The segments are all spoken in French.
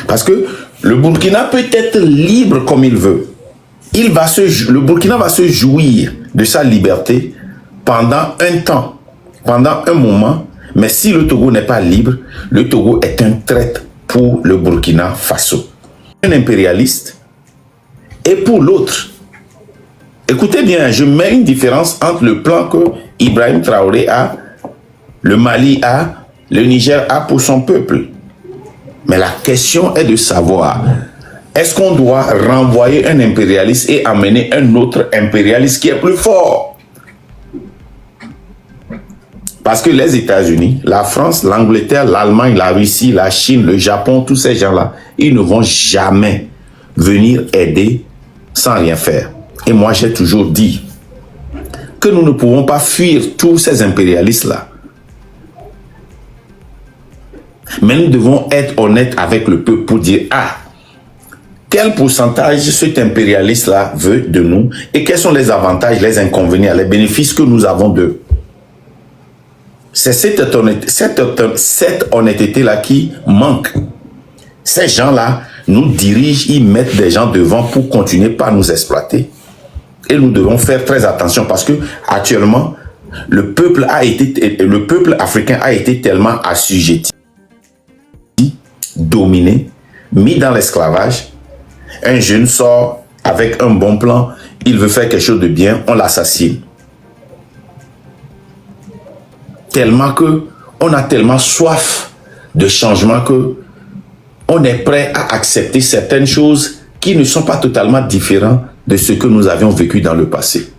Parce que le Burkina peut être libre comme il veut. Le Burkina va se jouir de sa liberté pendant un temps, pendant un moment. Mais si le Togo n'est pas libre, le Togo est un traître pour le Burkina Faso. Un impérialiste. Et pour l'autre, écoutez bien, je mets une différence entre le plan que Ibrahim Traoré a, le Mali a, le Niger a pour son peuple. Mais la question est de savoir, est-ce qu'on doit renvoyer un impérialiste et amener un autre impérialiste qui est plus fort? Parce que les États-Unis, la France, l'Angleterre, l'Allemagne, la Russie, la Chine, le Japon, tous ces gens-là, ils ne vont jamais venir aider sans rien faire. Et moi, j'ai toujours dit que nous ne pouvons pas fuir tous ces impérialistes-là. Mais nous devons être honnêtes avec le peuple pour dire, ah, quel pourcentage cet impérialiste-là veut de nous et quels sont les avantages, les inconvénients, les bénéfices que nous avons d'eux. C'est cette honnêteté-là qui manque. Ces gens-là nous dirigent, ils mettent des gens devant pour continuer par nous exploiter. Et nous devons faire très attention parce que actuellement, le peuple africain a été tellement assujetti, dominé, mis dans l'esclavage. Un jeune sort avec un bon plan, il veut faire quelque chose de bien, on l'assassine. Tellement que on a tellement soif de changement que on est prêt à accepter certaines choses qui ne sont pas totalement différentes de ce que nous avions vécu dans le passé.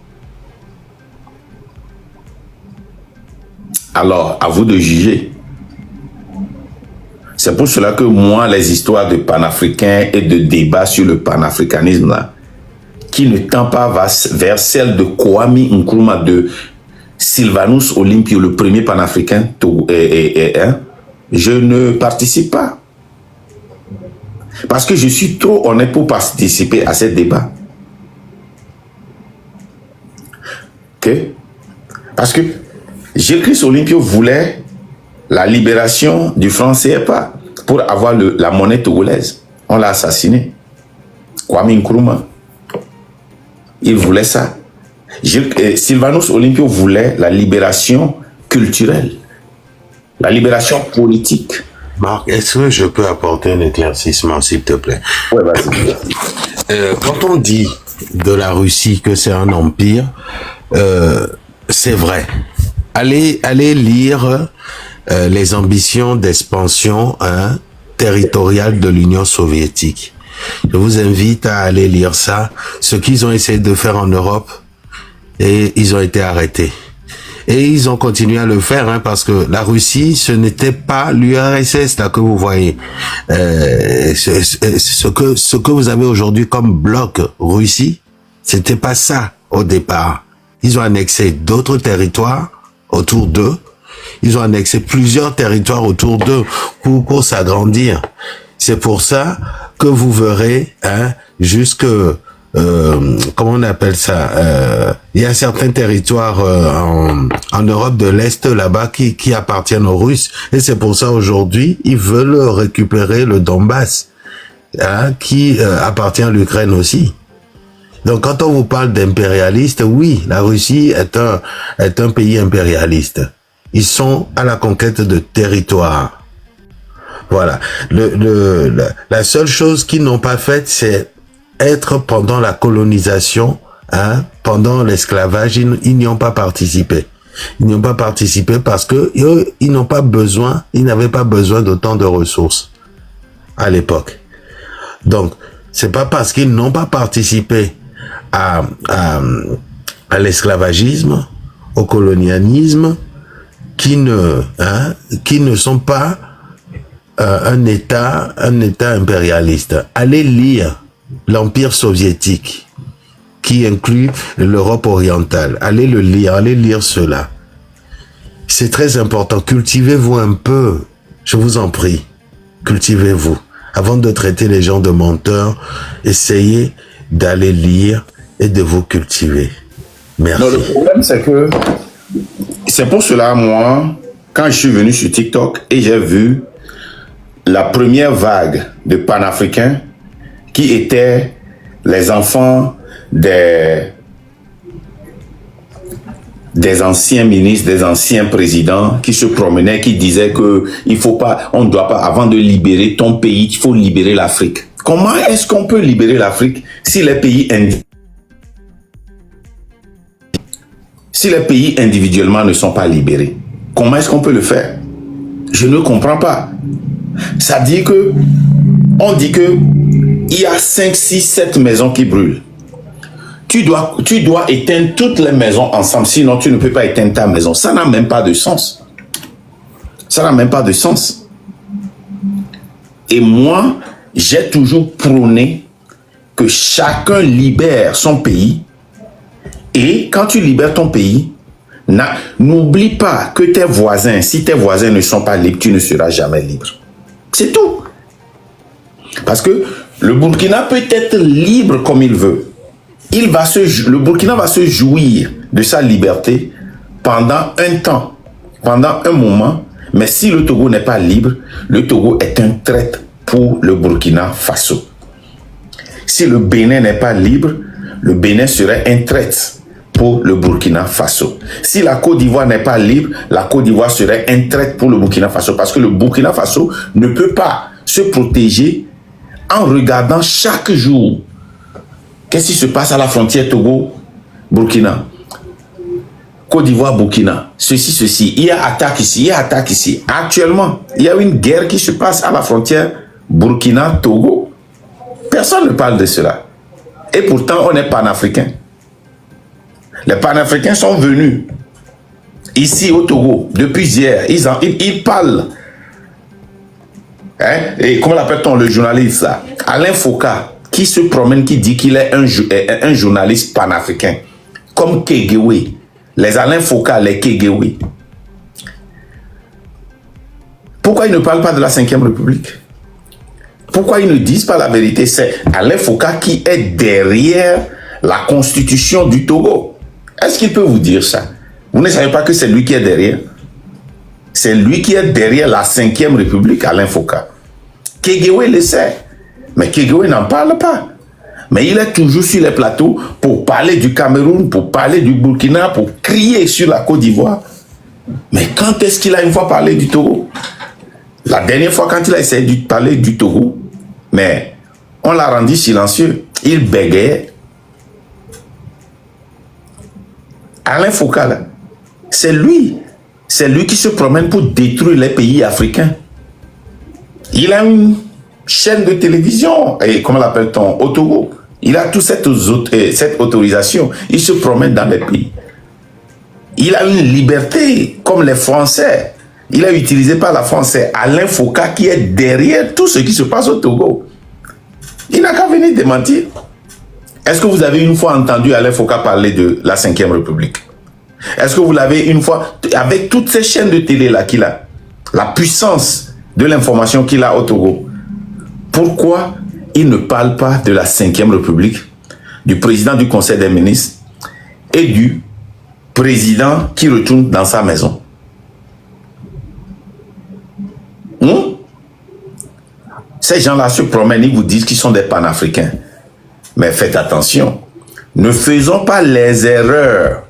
Alors, à vous de juger. C'est pour cela que moi, les histoires de panafricains et de débats sur le panafricanisme, là, qui ne tend pas vers celle de Kwame Nkrumah, de Sylvanus Olympio, le premier panafricain, je ne participe pas. Parce que je suis trop honnête pour participer à ces débats. Ok? Parce que Gilles-Christ Olympio voulait la libération du franc CFA pour avoir la monnaie togolaise. On l'a assassiné. Kwame Nkrumah, il voulait ça. Sylvanus Olympio voulait la libération culturelle, la libération politique. Marc, est-ce que je peux apporter un éclaircissement, s'il te plaît? Ouais, vas-y. Quand on dit de la Russie que c'est un empire, c'est vrai. Allez lire les ambitions d'expansion territoriale de l'Union soviétique. Je vous invite à aller lire ça, ce qu'ils ont essayé de faire en Europe, et ils ont été arrêtés. Et ils ont continué à le faire, parce que la Russie, ce n'était pas l'URSS là que vous voyez. Ce que vous avez aujourd'hui comme bloc Russie, c'était pas ça au départ. Ils ont annexé d'autres territoires autour d'eux. Ils ont annexé plusieurs territoires autour d'eux pour s'agrandir. C'est pour ça que vous verrez, jusque comment on appelle ça, il y a certains territoires en Europe de l'Est là-bas qui appartiennent aux Russes, et c'est pour ça aujourd'hui ils veulent récupérer le Donbass, qui appartient à l'Ukraine aussi. Donc quand on vous parle d'impérialiste, oui, la Russie est un pays impérialiste. Ils sont à la conquête de territoires. Voilà. La seule chose qu'ils n'ont pas faite, c'est être pendant la colonisation, pendant l'esclavage, ils n'y ont pas participé. Ils n'y ont pas participé parce que ils n'avaient pas besoin d'autant de ressources à l'époque. Donc, c'est pas parce qu'ils n'ont pas participé à l'esclavagisme, au colonialisme, qui ne sont pas un État impérialiste. Allez lire l'Empire soviétique, qui inclut l'Europe orientale. Allez lire cela. C'est très important. Cultivez-vous un peu. Je vous en prie. Cultivez-vous. Avant de traiter les gens de menteurs, essayez d'aller lire et de vous cultiver. Merci. Non, le problème, c'est que c'est pour cela, moi, quand je suis venu sur TikTok et j'ai vu la première vague de panafricains qui étaient les enfants des anciens ministres, des anciens présidents qui se promenaient, qui disaient que il faut pas, on ne doit pas, avant de libérer ton pays, il faut libérer l'Afrique. Comment est-ce qu'on peut libérer l'Afrique si les pays individuellement ne sont pas libérés? Comment est-ce qu'on peut le faire? Je ne comprends pas. Ça dit que, on dit que il y a 5, 6, 7 maisons qui brûlent. Tu dois éteindre toutes les maisons ensemble, sinon tu ne peux pas éteindre ta maison. Ça n'a même pas de sens. Ça n'a même pas de sens. Et moi, j'ai toujours prôné que chacun libère son pays. Et quand tu libères ton pays, n'oublie pas que tes voisins, si tes voisins ne sont pas libres, tu ne seras jamais libre. C'est tout. Parce que le Burkina peut être libre comme il veut. Le Burkina va se jouir de sa liberté pendant un temps, pendant un moment. Mais si le Togo n'est pas libre, le Togo est un traître pour le Burkina Faso. Si le Bénin n'est pas libre, le Bénin serait un traître pour le Burkina Faso. Si la Côte d'Ivoire n'est pas libre, la Côte d'Ivoire serait un traître pour le Burkina Faso. Parce que le Burkina Faso ne peut pas se protéger en regardant chaque jour qu'est-ce qui se passe à la frontière Togo-Burkina. Côte d'Ivoire, Burkina, ceci. Il y a attaque ici, il y a attaque ici. Actuellement, il y a une guerre qui se passe à la frontière Burkina-Togo. Personne ne parle de cela. Et pourtant, on est panafricains. Les panafricains sont venus ici au Togo depuis hier. Ils parlent. Hein? Et comment l'appelle-t-on le journaliste là? Alain Foucault, qui se promène, qui dit qu'il est un journaliste panafricain. Comme Kegewe. Les Alain Foucault, les Kegewe. Pourquoi ils ne parlent pas de la 5e République? Pourquoi ils ne disent pas la vérité? C'est Alain Foucault qui est derrière la constitution du Togo. Est-ce qu'il peut vous dire ça? Vous ne savez pas que c'est lui qui est derrière? C'est lui qui est derrière la 5e République, Alain Foucault. Kegewe le sait. Mais Kegewe n'en parle pas. Mais il est toujours sur les plateaux pour parler du Cameroun, pour parler du Burkina, pour crier sur la Côte d'Ivoire. Mais quand est-ce qu'il a une fois parlé du Togo? La dernière fois, quand il a essayé de parler du Togo, mais on l'a rendu silencieux. Il bégayait. Alain Foucault, c'est lui qui se promène pour détruire les pays africains. Il a une chaîne de télévision, et comment l'appelle-t-on, au Togo. Il a toute cette autorisation. Il se promène dans les pays. Il a une liberté, comme les Français. Il est utilisé par la France. C'est Alain Foucault qui est derrière tout ce qui se passe au Togo. Il n'a qu'à venir démentir. Est-ce que vous avez une fois entendu Alain Foucault parler de la 5e République? Est-ce que vous l'avez une fois, avec toutes ces chaînes de télé là qu'il a, la puissance de l'information qu'il a au Togo, pourquoi il ne parle pas de la 5e République, du président du Conseil des ministres et du président qui retourne dans sa maison? Ces gens-là se promènent, ils vous disent qu'ils sont des panafricains. Mais faites attention, ne faisons pas les erreurs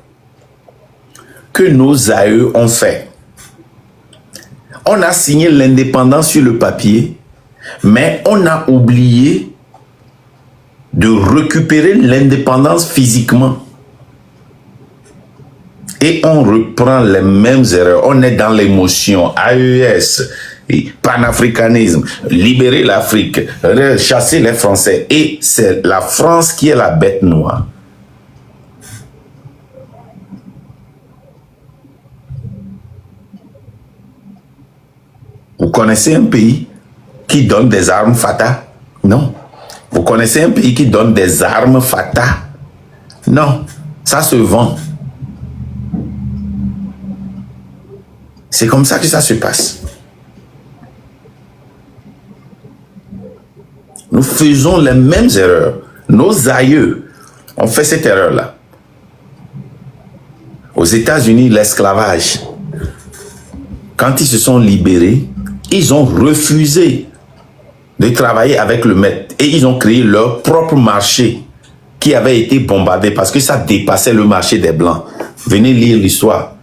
que nos aïeux ont fait. On a signé l'indépendance sur le papier, mais on a oublié de récupérer l'indépendance physiquement. Et on reprend les mêmes erreurs. On est dans l'émotion, AES, panafricanisme, libérer l'Afrique, chasser les Français. Et c'est la France qui est la bête noire. Vous connaissez un pays qui donne des armes Fatah? Non. Vous connaissez un pays qui donne des armes Fatah? Non. Ça se vend. C'est comme ça que ça se passe. Nous faisons les mêmes erreurs. Nos aïeux ont fait cette erreur-là. Aux États-Unis, l'esclavage, quand ils se sont libérés, ils ont refusé de travailler avec le maître. Et ils ont créé leur propre marché qui avait été bombardé parce que ça dépassait le marché des Blancs. Venez lire l'histoire.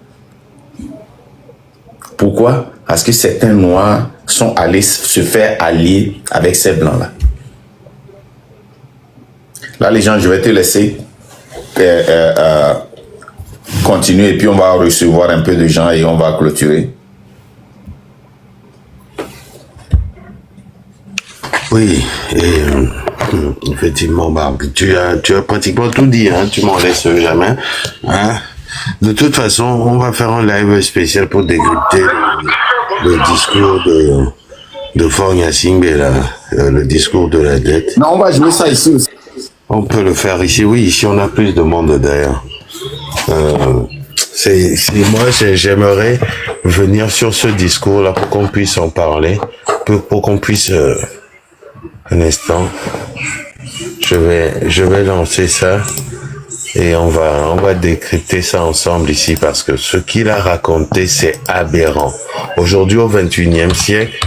Pourquoi? Parce que certains Noirs sont allés se faire allier avec ces Blancs-là. Là, les gens, je vais te laisser continuer et puis on va recevoir un peu de gens et on va clôturer. Oui, et effectivement, tu as pratiquement tout dit, hein, tu m'en laisses jamais. Hein. De toute façon, on va faire un live spécial pour décrypter le discours de Faure Gnassingbé, là, le discours de la dette. Non, on va jouer ça ici aussi. On peut le faire ici, oui, ici on a plus de monde d'ailleurs. Moi, j'aimerais venir sur ce discours-là pour qu'on puisse en parler, pour qu'on puisse... un instant, je vais lancer ça et on va décrypter ça ensemble ici parce que ce qu'il a raconté, c'est aberrant. Aujourd'hui, au 21e siècle,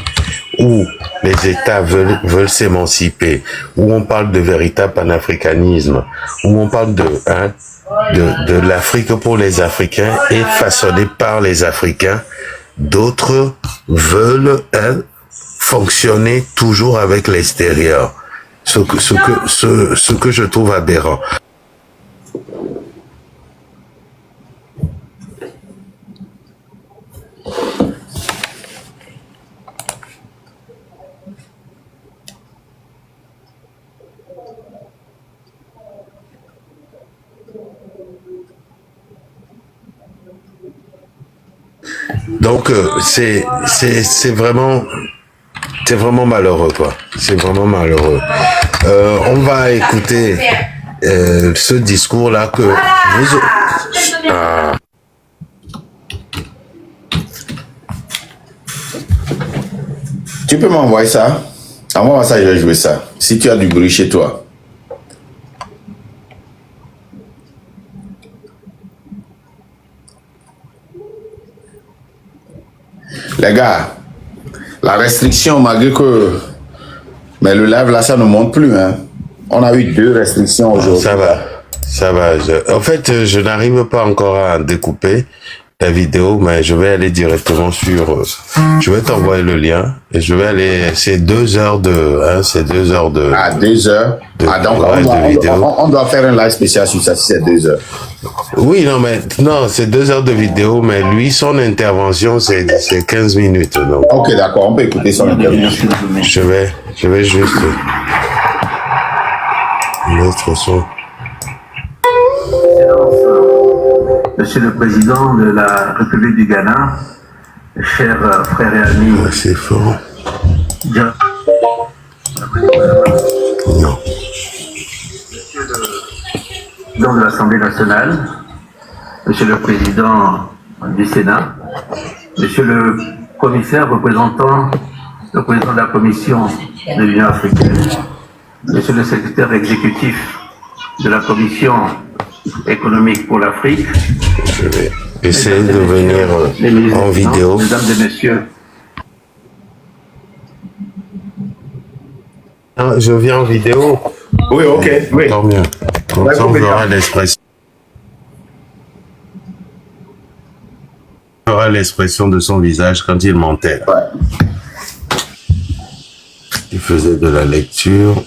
où les États veulent s'émanciper, où on parle de véritable panafricanisme, où on parle de l'Afrique pour les Africains et façonné par les Africains, d'autres veulent fonctionner toujours avec l'extérieur. Ce que je trouve aberrant. Donc c'est vraiment malheureux, quoi. C'est vraiment malheureux. On va écouter ce discours-là que vous... Tu peux m'envoyer ça? Envoie-moi ça, je vais jouer ça. Si tu as du bruit chez toi. Les gars, la restriction, malgré que... Mais le live, là, ça ne monte plus, hein. On a eu 2 restrictions aujourd'hui. Ça va. En fait, je n'arrive pas encore à découper la vidéo, mais je vais aller directement sur... je vais t'envoyer le lien et je vais aller... C'est 2 heures de... Hein, c'est 2 heures de... Ah, 2 heures. Donc, on doit faire un live spécial sur ça si c'est 2 heures. Oui, non, c'est 2 heures de vidéo, mais lui, son intervention, c'est 15 minutes. Donc. Ok, d'accord, on peut écouter son intervention. Je vais juste mettre son... Monsieur le Président de la République du Ghana, chers frères et amis. C'est fort. Non. Monsieur le Président de l'Assemblée nationale, Monsieur le Président du Sénat, Monsieur le Commissaire représentant le Président de la Commission de l'Union africaine, Monsieur le Secrétaire exécutif de la Commission économique pour l'Afrique. Je vais essayer de venir en vidéo. Mesdames et messieurs. Ah, je viens en vidéo. Oui, ok. Oui. Tant mieux. Comme ça, on verra l'expression. On verra l'expression de son visage quand il mentait. Ouais. Il faisait de la lecture.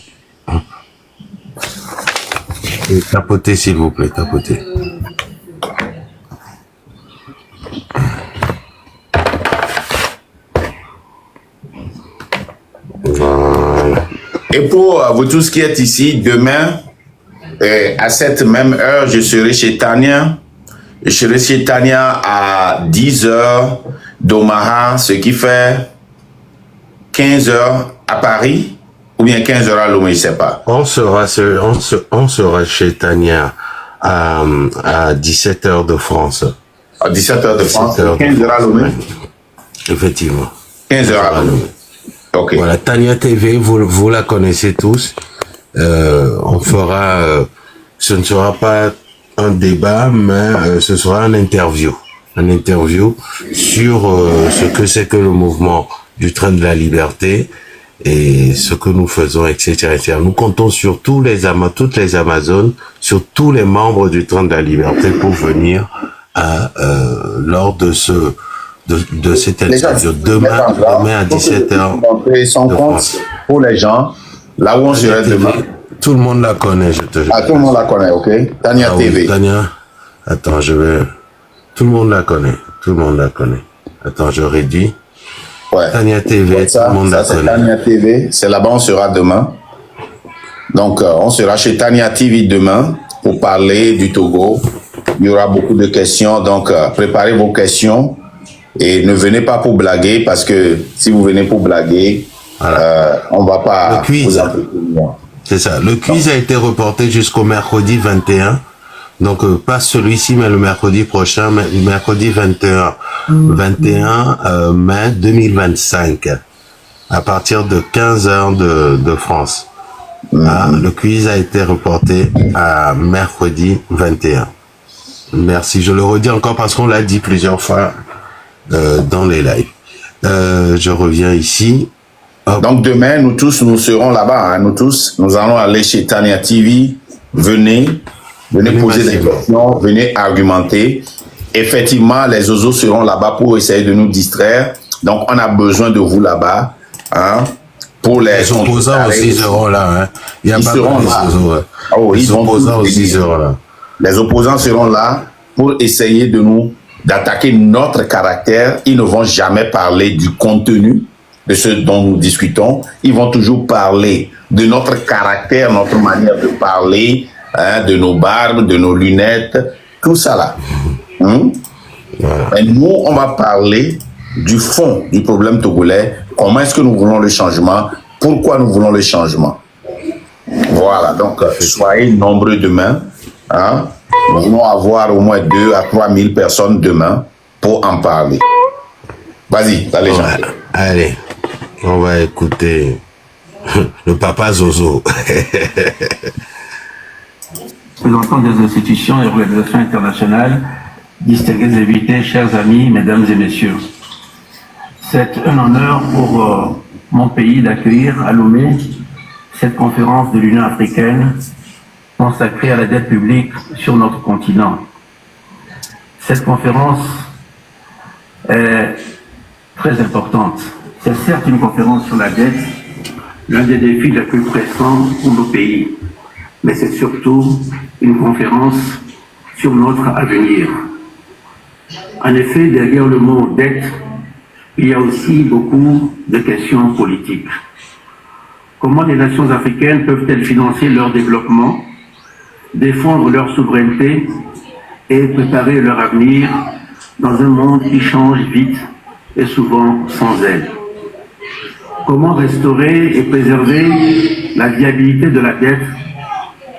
Et tapotez, s'il vous plaît, tapotez. Voilà. Et pour vous tous qui êtes ici, demain, à cette même heure, je serai chez Tania. Je serai chez Tania à 10h d'Omaha, ce qui fait 15h à Paris, ou bien 15h à Lomé, je ne sais pas. On sera chez Tania à 17h de France. À 17h de France, 17h 15h à Lomé. Effectivement. 15h à Lomé. Ok. Voilà, Tania TV, vous la connaissez tous. On fera, ce ne sera pas un débat, mais ce sera un interview. Un interview sur ce que c'est que le mouvement du train de la liberté et ce que nous faisons, etc., etc. Nous comptons sur toutes les Amazones, sur tous les membres du Temps de la Liberté pour venir lors de cette interview demain à 17h. Son compte pour les gens, là où on serait demain. Tout le monde la connaît, je te jure. Ah, tout le monde la connaît, ok? Tania TV. Oui, Tania, attends, tout le monde la connaît. Tout le monde la connaît. Attends, je réduis. Ouais. Tania TV, ça, tout le monde la c'est connaît. Tania TV, c'est là-bas on sera demain. Donc, on sera chez Tania TV demain pour parler du Togo. Il y aura beaucoup de questions, donc préparez vos questions et ne venez pas pour blaguer parce que si vous venez pour blaguer, voilà. On va pas le quiz, vous entretenir. C'est ça. Le quiz a été reporté jusqu'au mercredi 21. Donc, pas celui-ci, mais le mercredi prochain, mercredi 21 mai 2025, à partir de 15h de France. Le quiz a été reporté à mercredi 21. Merci. Je le redis encore parce qu'on l'a dit plusieurs fois dans les lives. Je reviens ici. Hop. Donc, demain, nous tous, nous serons là-bas. Hein, nous allons aller chez Tania TV. Venez poser des questions, venez argumenter. Effectivement, les oiseaux seront là-bas pour essayer de nous distraire. Donc, on a besoin de vous là-bas. Hein, pour les opposants aussi seront là. Hein. Il y a pas seront là. Oiseaux, ouais. Oh, les opposants aussi seront là. Les opposants seront là pour essayer d'attaquer notre caractère. Ils ne vont jamais parler du contenu de ce dont nous discutons. Ils vont toujours parler de notre caractère, notre manière de parler, hein, de nos barbes, de nos lunettes, tout ça là. Voilà. Et nous, on va parler du fond du problème togolais. Comment est-ce que nous voulons le changement? Pourquoi nous voulons le changement? Voilà, donc soyez nombreux demain. Hein? Nous allons avoir au moins 2 à 3 000 personnes demain pour en parler. Vas-y, allez, Jean. Allez, on va écouter le papa Zozo. Représentants des institutions et organisations internationales, distingués invités, chers amis, mesdames et messieurs. C'est un honneur pour mon pays d'accueillir à Lomé cette conférence de l'Union africaine consacrée à la dette publique sur notre continent. Cette conférence est très importante. C'est certes une conférence sur la dette, l'un des défis les plus pressants pour nos pays, mais c'est surtout une conférence sur notre avenir. En effet, derrière le mot dette, il y a aussi beaucoup de questions politiques. Comment les nations africaines peuvent-elles financer leur développement, défendre leur souveraineté et préparer leur avenir dans un monde qui change vite et souvent sans elles? Comment restaurer et préserver la viabilité de la dette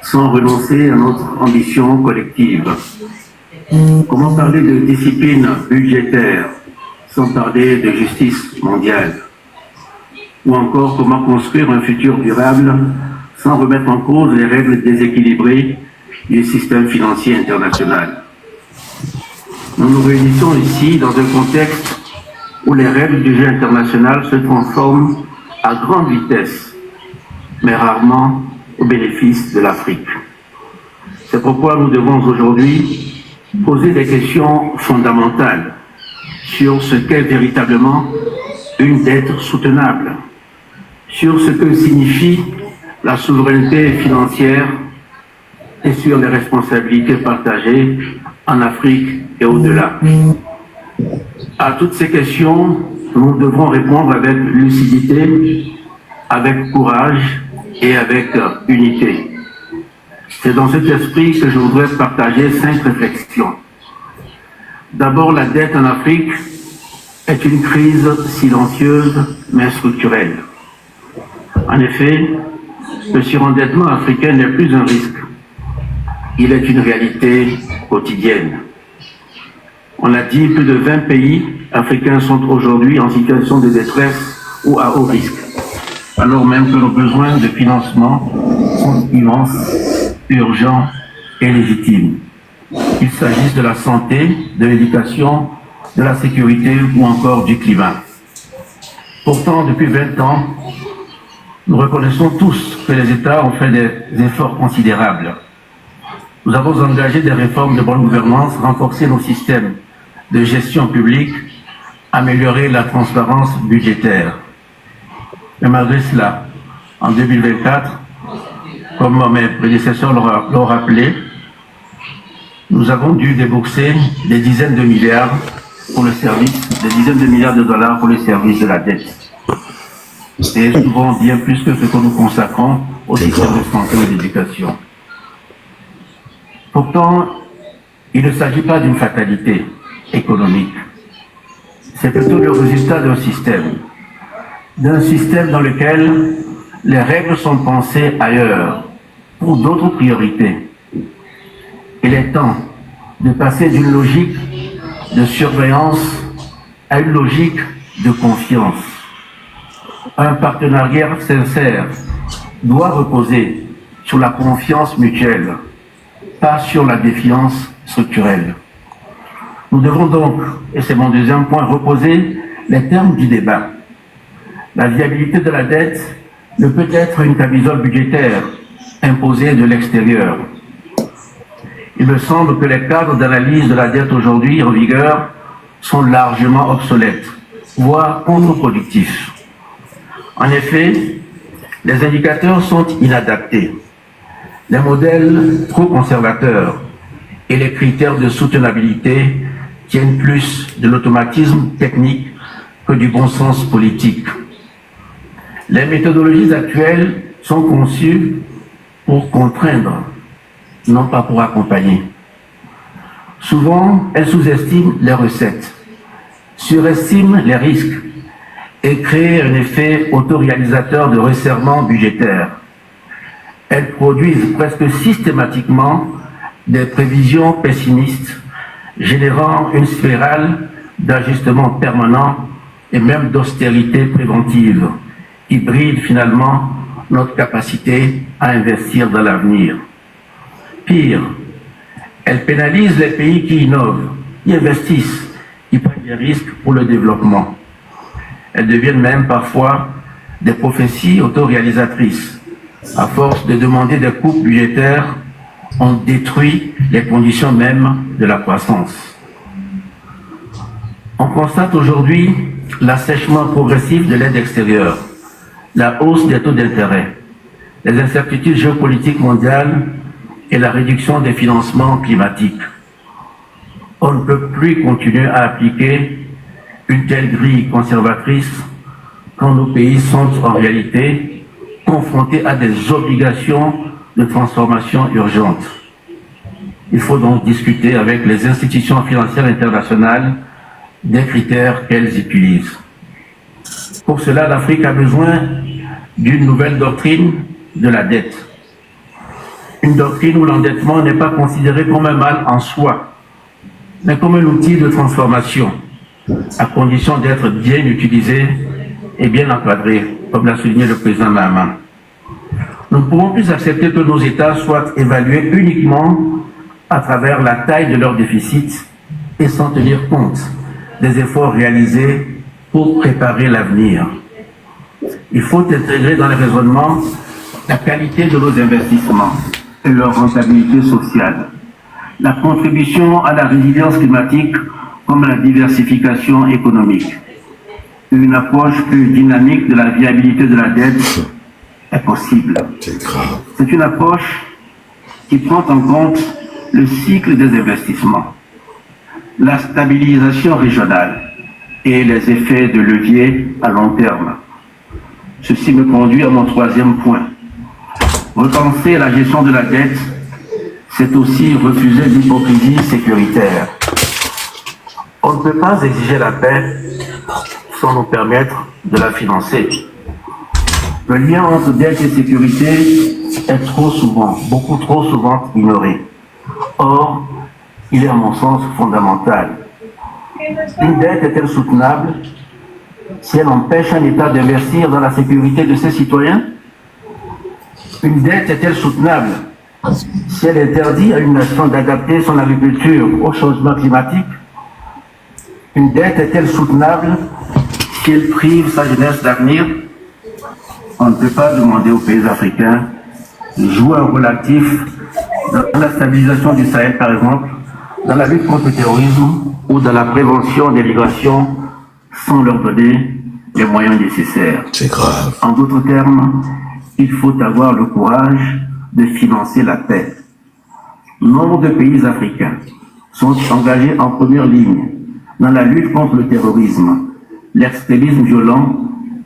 sans renoncer à notre ambition collective? Comment parler de discipline budgétaire sans parler de justice mondiale? Ou encore comment construire un futur durable sans remettre en cause les règles déséquilibrées du système financier international? Nous nous réunissons ici dans un contexte où les règles du jeu international se transforment à grande vitesse, mais rarement au bénéfice de l'Afrique. C'est pourquoi nous devons aujourd'hui poser des questions fondamentales sur ce qu'est véritablement une dette soutenable, sur ce que signifie la souveraineté financière et sur les responsabilités partagées en Afrique et au-delà. À toutes ces questions, nous devrons répondre avec lucidité, avec courage et avec unité. C'est dans cet esprit que je voudrais partager 5 réflexions. D'abord, la dette en Afrique est une crise silencieuse mais structurelle. En effet, le surendettement africain n'est plus un risque. Il est une réalité quotidienne. On l'a dit, plus de 20 pays africains sont aujourd'hui en situation de détresse ou à haut risque, alors même que nos besoins de financement sont immenses, urgents et légitimes. Qu'il s'agisse de la santé, de l'éducation, de la sécurité ou encore du climat. Pourtant, depuis 20 ans, Nous reconnaissons tous que les États ont fait des efforts considérables. Nous avons engagé des réformes de bonne gouvernance, renforcé nos systèmes de gestion publique, amélioré la transparence budgétaire. Mais malgré cela, en 2024, comme mes prédécesseurs l'ont rappelé, nous avons dû débourser des dizaines de milliards pour le service, des dizaines de milliards de dollars pour le service de la dette. Et souvent bien plus que ce que nous consacrons au système de santé et d'éducation. Pourtant, il ne s'agit pas d'une fatalité économique. C'est plutôt le résultat d'un système dans lequel les règles sont pensées ailleurs, pour d'autres priorités. Il est temps de passer d'une logique de surveillance à une logique de confiance. Un partenariat sincère doit reposer sur la confiance mutuelle, pas sur la défiance structurelle. Nous devons donc, et c'est mon deuxième point, reposer les termes du débat. La viabilité de la dette ne peut être une camisole budgétaire imposée de l'extérieur. Il me semble que les cadres d'analyse de la dette aujourd'hui en vigueur sont largement obsolètes, voire contre-productifs. En effet, les indicateurs sont inadaptés, les modèles trop conservateurs et les critères de soutenabilité tiennent plus de l'automatisme technique que du bon sens politique. Les méthodologies actuelles sont conçues pour contraindre, non pas pour accompagner. Souvent, elles sous-estiment les recettes, surestiment les risques et créent un effet autoréalisateur de resserrement budgétaire. Elles produisent presque systématiquement des prévisions pessimistes, générant une spirale d'ajustement permanent et même d'austérité préventive, qui bride finalement notre capacité à investir dans l'avenir. Pire, elles pénalisent les pays qui innovent, qui investissent, qui prennent des risques pour le développement. Elles deviennent même parfois des prophéties autoréalisatrices. À force de demander des coupes budgétaires, on détruit les conditions mêmes de la croissance. On constate aujourd'hui l'assèchement progressif de l'aide extérieure, la hausse des taux d'intérêt, les incertitudes géopolitiques mondiales et la réduction des financements climatiques. On ne peut plus continuer à appliquer une telle grille conservatrice quand nos pays sont en réalité confrontés à des obligations de transformation urgentes. Il faut donc discuter avec les institutions financières internationales des critères qu'elles utilisent. Pour cela, l'Afrique a besoin d'une nouvelle doctrine de la dette. Une doctrine où l'endettement n'est pas considéré comme un mal en soi, mais comme un outil de transformation, à condition d'être bien utilisé et bien encadré, comme l'a souligné le président Mahama. Nous ne pouvons plus accepter que nos États soient évalués uniquement à travers la taille de leur déficit et sans tenir compte des efforts réalisés pour préparer l'avenir. Il faut intégrer dans les raisonnements la qualité de nos investissements et leur rentabilité sociale, la contribution à la résilience climatique comme la diversification économique. Une approche plus dynamique de la viabilité de la dette est possible. C'est une approche qui prend en compte le cycle des investissements, la stabilisation régionale et les effets de levier à long terme. Ceci me conduit à mon troisième point. Repenser la gestion de la dette, c'est aussi refuser l'hypocrisie sécuritaire. On ne peut pas exiger la paix sans nous permettre de la financer. Le lien entre dette et sécurité est trop souvent, beaucoup trop souvent ignoré. Or, il est à mon sens fondamental. Une dette est-elle soutenable si elle empêche un État d'investir dans la sécurité de ses citoyens? Une dette est-elle soutenable si elle interdit à une nation d'adapter son agriculture au changement climatique? Une dette est-elle soutenable si elle prive sa jeunesse d'avenir? on ne peut pas demander aux pays africains de jouer un rôle actif dans la stabilisation du Sahel, par exemple, dans la lutte contre le terrorisme ou dans la prévention des migrations sans leur donner les moyens nécessaires. C'est grave. En d'autres termes, il faut avoir le courage de financer la paix. Nombre de pays africains sont engagés en première ligne dans la lutte contre le terrorisme, l'extrémisme violent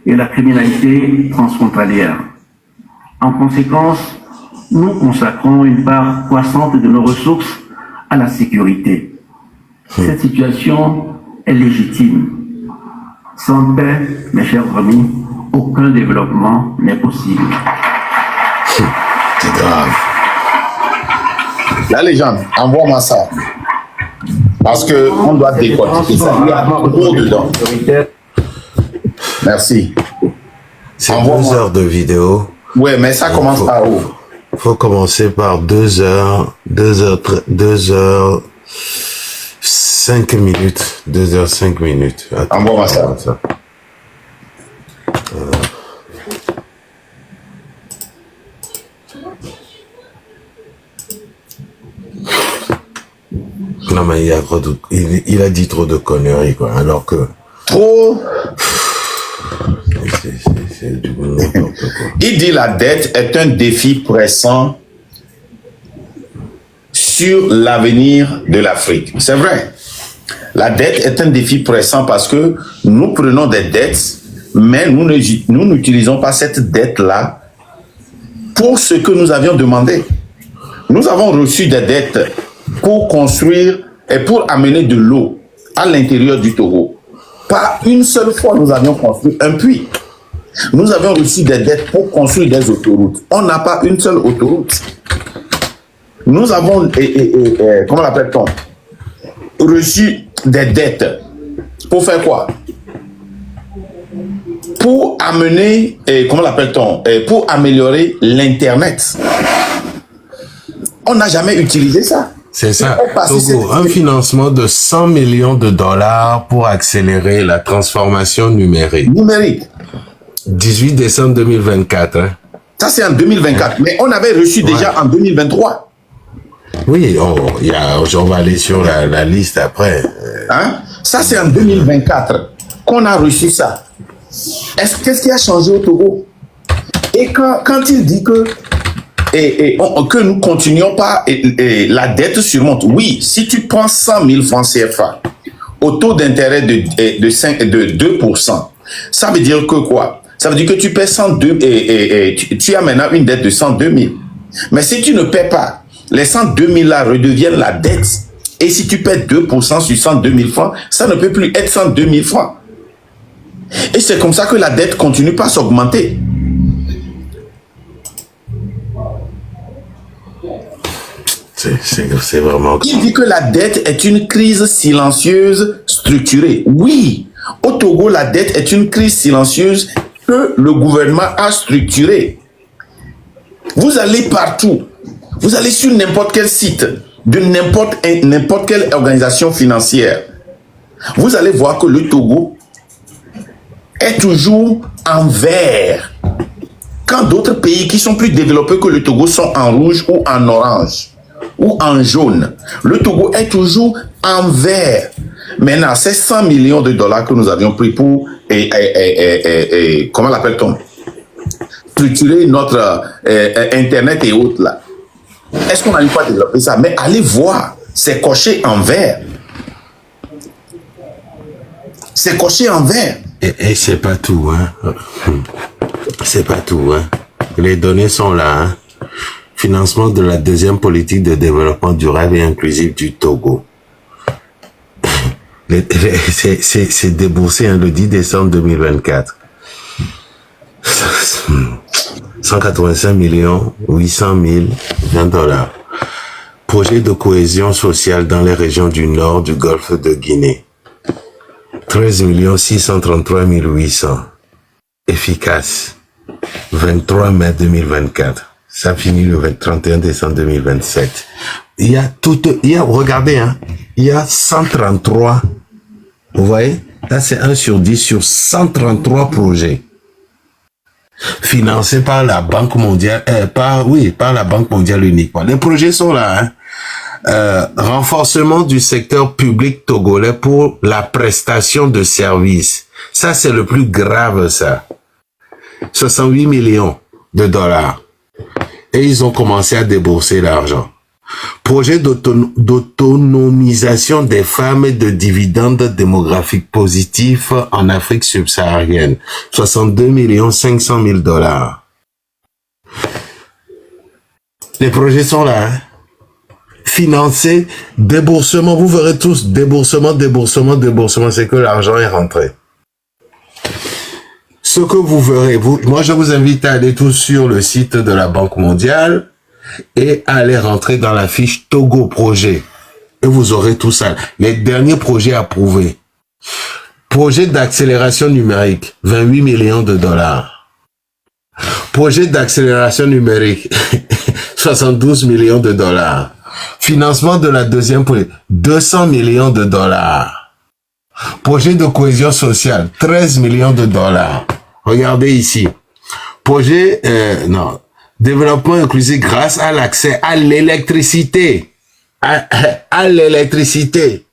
et la criminalité transfrontalière. En conséquence, nous consacrons une part croissante de nos ressources à la sécurité. Cette situation est légitime. Sans paix, mes chers amis, aucun développement n'est possible. C'est grave. La légende, envoie-moi ça. Parce qu'on doit décortiquer ça. Il y a trop dedans. Merci. C'est Envoie-moi. 2 heures de vidéo. Ouais, mais ça commence par où? Faut commencer par 2 heures, 5 minutes. 2 heures 5 minutes. Attends, Envoie-moi ça. Non, mais il a dit trop de conneries, quoi. Alors que Trop. c'est du n'importe quoi. Il dit la dette est un défi pressant sur l'avenir de l'Afrique. C'est vrai. La dette est un défi pressant parce que nous prenons des dettes, mais nous n'utilisons pas cette dette-là pour ce que nous avions demandé. Nous avons reçu des dettes pour construire et pour amener de l'eau à l'intérieur du Togo. Pas une seule fois nous avions construit un puits. Nous avions reçu des dettes pour construire des autoroutes. On n'a pas une seule autoroute. Nous avons, comment l'appelle-t-on, reçu des dettes. Pour faire quoi? Pour amener, comment l'appelle-t-on, pour améliorer l'Internet. On n'a jamais utilisé ça. C'est ça. Togo, Togo, un financement de 100 millions de dollars pour accélérer la transformation numérique. Numérique. 18 décembre 2024. Hein. Ça, c'est en 2024. Mais on avait reçu déjà en 2023. Oui, on va aller sur la liste après. Hein? Ça, c'est en 2024 qu'on a reçu ça. Qu'est-ce qui a changé au Togo? Et quand il dit que nous continuons pas, la dette surmonte. Oui, si tu prends 100 000 francs CFA au taux d'intérêt de 2%, ça veut dire que quoi? Ça veut dire que tu paies 102 tu as maintenant une dette de 102 000. Mais si tu ne paies pas, les 102 000 là redeviennent la dette. Et si tu paies 2% sur 102 000 francs, ça ne peut plus être 102 000 francs. Et c'est comme ça que la dette continue pas à s'augmenter. C'est vraiment... Il dit que la dette est une crise silencieuse structurée. Oui, au Togo, la dette est une crise silencieuse que le gouvernement a structurée. Vous allez partout. Vous allez sur n'importe quel site de n'importe quelle organisation financière. Vous allez voir que le Togo est toujours en vert. Quand d'autres pays qui sont plus développés que le Togo sont en rouge ou en orange ou en jaune, le Togo est toujours en vert. Maintenant, ces 100 millions de dollars que nous avions pris pour, comment l'appelle-t-on, structurer notre Internet et autres là. Est-ce qu'on n'arrive pas à développer ça? Mais allez voir, c'est coché en vert. C'est coché en vert. Et c'est pas tout, hein. C'est pas tout, hein. Les données sont là, hein. Financement de la deuxième politique de développement durable et inclusif du Togo. C'est déboursé, hein, le 10 décembre 2024. 185 800 020 dollars. Projet de cohésion sociale dans les régions du nord du golfe de Guinée. 13 633 800. Efficace. 23 mai 2024. Ça finit le 31 décembre 2027. Regardez, hein, il y a 133. Vous voyez? Là, c'est 1 sur 10 sur 133 projets. financé par la Banque mondiale, par la Banque mondiale uniquement. Les projets sont là, hein. Renforcement du secteur public togolais pour la prestation de services. Ça, c'est le plus grave, ça. 68 millions de dollars. Et ils ont commencé à débourser l'argent. Projet d'autonomisation des femmes et de dividendes démographiques positifs en Afrique subsaharienne. 62 500 000 dollars. Les projets sont là, hein. Financé, déboursement, vous verrez tous, déboursement, c'est que l'argent est rentré. Ce que vous verrez, moi je vous invite à aller tous sur le site de la Banque mondiale et à aller rentrer dans la fiche Togo Projet. Et vous aurez tout ça. Les derniers projets approuvés. Projet d'accélération numérique, 28 millions de dollars. Projet d'accélération numérique, 72 millions de dollars. Financement de la deuxième projet, 200 millions de dollars. Projet de cohésion sociale, 13 millions de dollars. Regardez ici. Projet, développement inclusif grâce à l'accès à l'électricité. À l'électricité.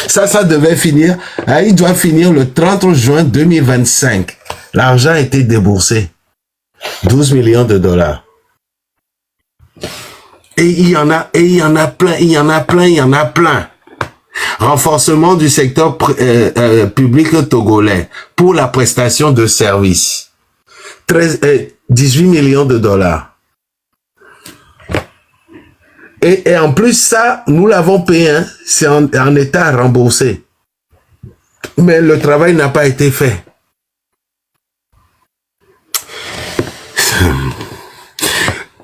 Ça devait finir, il doit finir le 30 juin 2025. L'argent a été déboursé. 12 millions de dollars. Et il y en a plein. Renforcement du secteur public togolais pour la prestation de services. 18 millions de dollars. Et en plus, ça, nous l'avons payé, hein, c'est en état à rembourser. Mais le travail n'a pas été fait.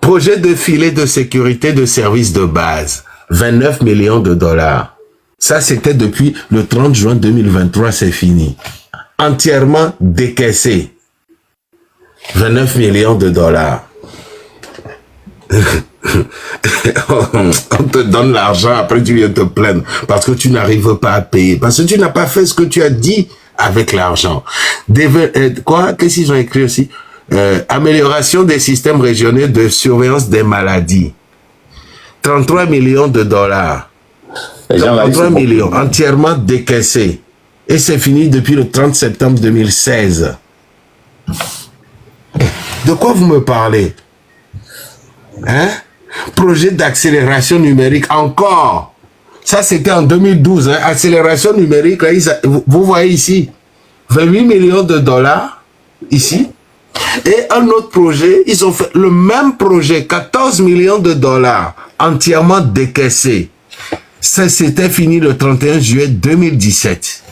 Projet de filet de sécurité de services de base, 29 millions de dollars. Ça, c'était depuis le 30 juin 2023, c'est fini. Entièrement décaissé. 29 millions de dollars. On te donne l'argent, après tu viens te plaindre parce que tu n'arrives pas à payer, parce que tu n'as pas fait ce que tu as dit avec l'argent. Qu'est-ce qu'ils ont écrit aussi? Amélioration des systèmes régionaux de surveillance des maladies. 33 millions de dollars. 33 millions, entièrement décaissés. Et c'est fini depuis le 30 septembre 2016. De quoi vous me parlez? Hein? Projet d'accélération numérique, encore. Ça, c'était en 2012. Hein? Accélération numérique, là, vous voyez ici, 28 millions de dollars, ici. Et un autre projet, ils ont fait le même projet, 14 millions de dollars, entièrement décaissé. Ça, c'était fini le 31 juillet 2017.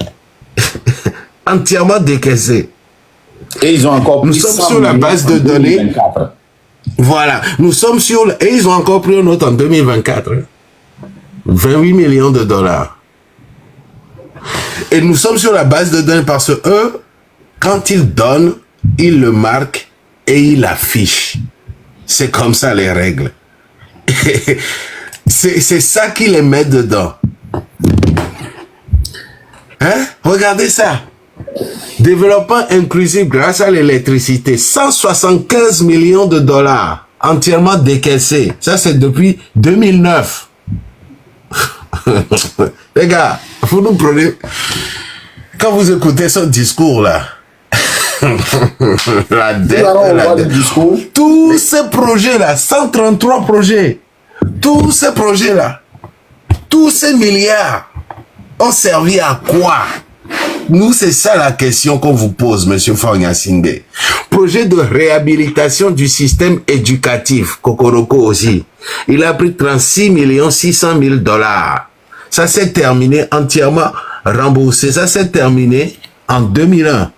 Entièrement décaissé. Et ils ont encore pris. Nous sommes sur la base de données. 2024. Voilà. Nous sommes sur... Et ils ont encore pris un autre en 2024. 28 millions de dollars. Et nous sommes sur la base de données parce que eux, quand ils donnent, ils le marquent et ils l'affichent. C'est comme ça les règles. C'est ça qui les met dedans. Hein? Regardez ça. Développement inclusif grâce à l'électricité. 175 millions de dollars. Entièrement décaissés. Ça, c'est depuis 2009. Les gars, vous nous prenez... Quand vous écoutez ce discours-là, la dette, tous ces projets-là, 133 projets, tous ces projets-là, tous ces milliards ont servi à quoi? Nous, c'est ça la question qu'on vous pose, monsieur Fagnassingbe. Projet de réhabilitation du système éducatif, Kokoroko aussi. Il a pris 36 600 000 dollars. Ça s'est terminé entièrement remboursé. Ça s'est terminé en 2001.